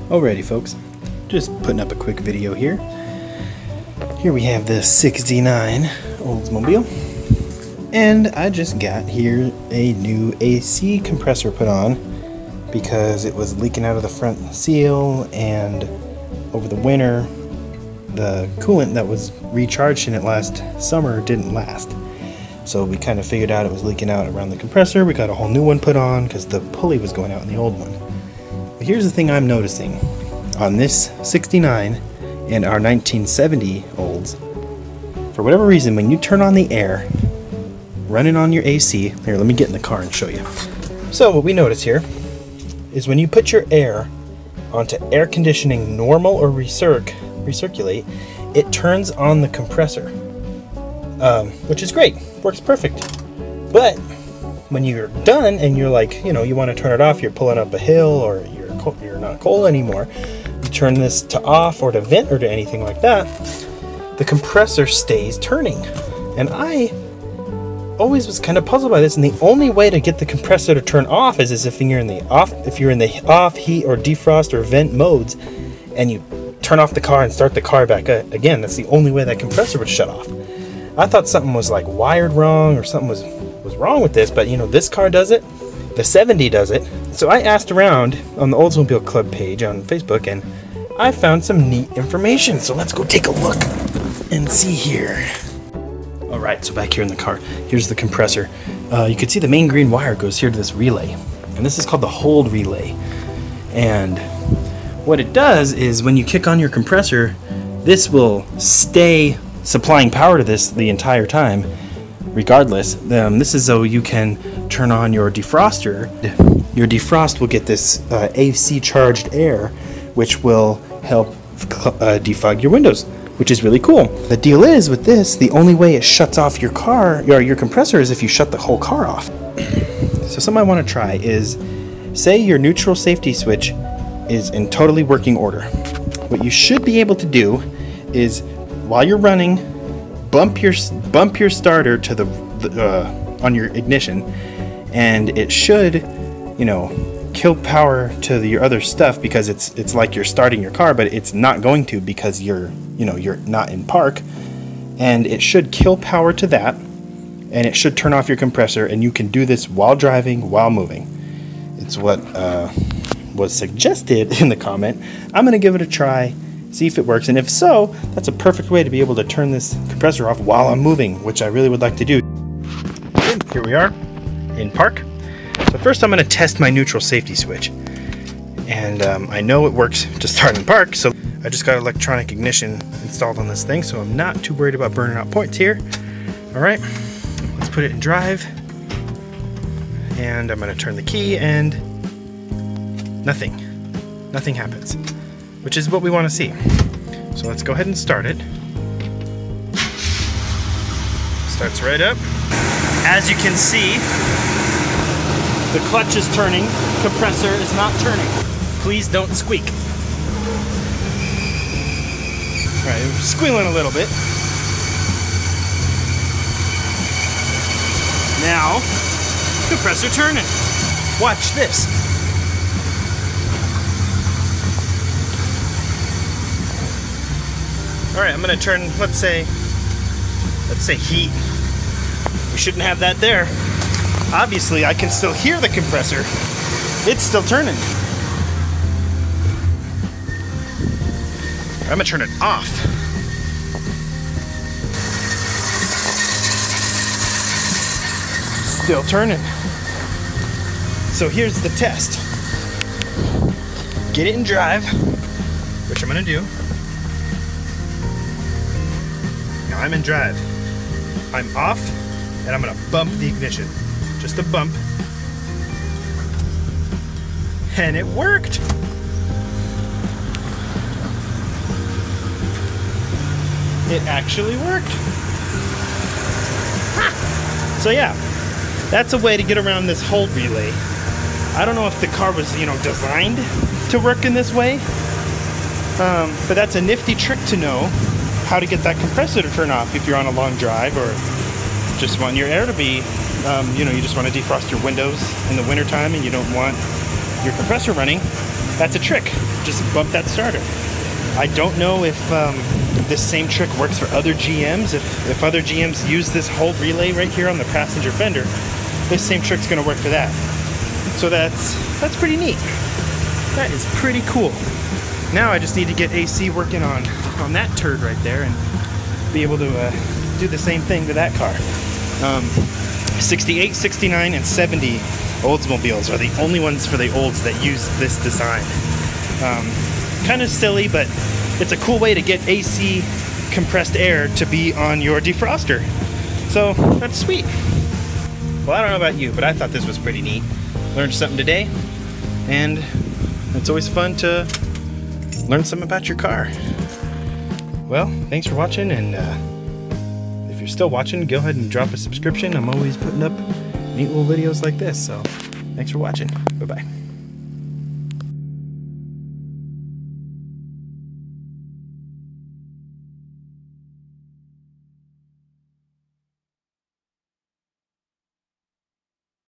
Alrighty folks, just putting up a quick video here. Here we have the 69 Oldsmobile, and I just got here a new AC compressor put on because it was leaking out of the front seal, and over the winter the coolant that was recharged in it last summer didn't last. So we kind of figured out it was leaking out around the compressor. We got a whole new one put on because the pulley was going out in the old one. But here's the thing I'm noticing on this 69 and our 1970 Olds. For whatever reason, when you turn on the air running on your AC, here, let me get in the car and show you. So what we notice here is when you put your air onto air conditioning normal or recirculate, it turns on the compressor, which is great, works perfect. But when you're done and you're like, you want to turn it off, you're pulling up a hill or you're not cold anymore, you turn this to off or to vent or to anything like that, the compressor stays turning. And I always was kind of puzzled by this, and the only way to get the compressor to turn off is if you're in the off, heat or defrost or vent modes, and you turn off the car and start the car back again. That's the only way that compressor would shut off. I thought something was like wired wrong or something was wrong with this, but this car does it, the 70 does it. So I asked around on the Oldsmobile Club page on Facebook, and I found some neat information. So let's go take a look and see here. All right, so back here in the car, here's the compressor. You can see the main green wire goes here to this relay, and this is called the hold relay. And what it does is when you kick on your compressor, this will stay supplying power to this the entire time, regardless. This is so you can turn on your defroster. Your defrost will get this AC charged air, which will help defog your windows, which is really cool. The deal is with this, the only way it shuts off your car, your compressor, is if you shut the whole car off. So something I want to try is, say your neutral safety switch is in totally working order. What you should be able to do is, while you're running, bump your starter to the on your ignition, and it should, kill power to your other stuff, because it's like you're starting your car, but it's not going to, because you're not in park, and it should kill power to that, and it should turn off your compressor, and you can do this while driving, while moving. It's what was suggested in the comment. I'm gonna give it a try, see if it works, and if so, that's a perfect way to be able to turn this compressor off while I'm moving, which I really would like to do. Here we are in park. So first I'm going to test my neutral safety switch, and I know it works to start in park, so I just got electronic ignition installed on this thing, so I'm not too worried about burning out points here. Alright, let's put it in drive, and I'm going to turn the key, and nothing happens, which is what we want to see. So let's go ahead and start it. Starts right up. As you can see, the clutch is turning, compressor is not turning. Please don't squeak. Alright, I'm squealing a little bit. Now, compressor turning. Watch this. Alright, I'm gonna turn, let's say heat. We shouldn't have that there. Obviously, I can still hear the compressor. It's still turning. I'm gonna turn it off. Still turning. So here's the test. Get it in drive, which I'm gonna do. Now I'm in drive. I'm off, and I'm gonna bump the ignition. Just a bump. And it worked! It actually worked. Ha! So yeah, that's a way to get around this hold relay. I don't know if the car was, designed to work in this way, but that's a nifty trick to know how to get that compressor to turn off if you're on a long drive, or just want your air to be, you just want to defrost your windows in the wintertime and you don't want your compressor running. That's a trick. just bump that starter. I don't know if this same trick works for other GMs. If other GMs use this hold relay right here on the passenger fender, this same trick's gonna work for that. So that's pretty neat. That is pretty cool. Now I just need to get AC working on that turd right there and be able to do the same thing to that car. 68, 69, and 70 Oldsmobiles are the only ones for the olds that use this design. Kind of silly, but it's a cool way to get AC compressed air to be on your defroster. So that's sweet. Well, I don't know about you, but I thought this was pretty neat. Learned something today, and it's always fun to learn something about your car. Well, thanks for watching, and if you're still watching, go ahead and drop a subscription. I'm always putting up neat little videos like this, so thanks for watching. Bye-bye.